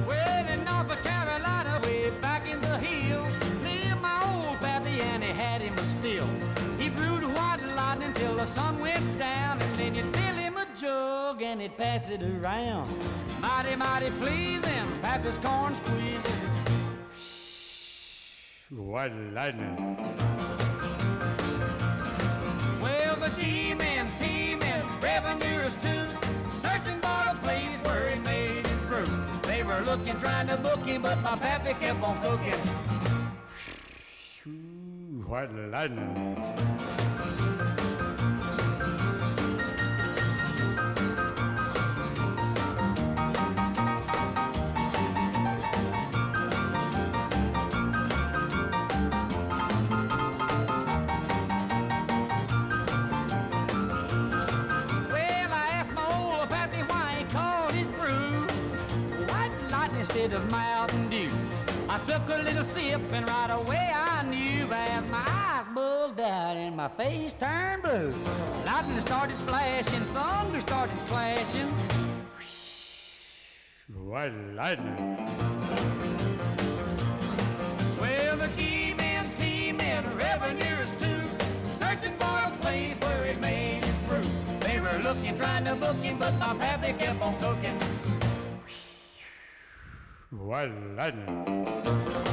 Well, in North Carolina, way back in the hill, lived my old pappy and he had him a still. He brewed white lightning till the sun went down, and then you'd fill him a jug and he'd pass it around. Mighty, mighty pleasing, pappy's corn squeezing. White lightning. Well, the G-men, T-men, revenuers too, searching for a place where he made his brew. They were looking, trying to book him, but my pappy kept on cooking. White lightning. Instead of Mountain Dew, I took a little sip and right away I knew, as my eyes bugged out and my face turned blue. Lightning started flashing, thunder started clashing. White lightning. Well, the G-men, T-men, revenuers too, searching for a place where he made his brew. They were looking, trying to book him, but my pappy kept on cooking. White lightning.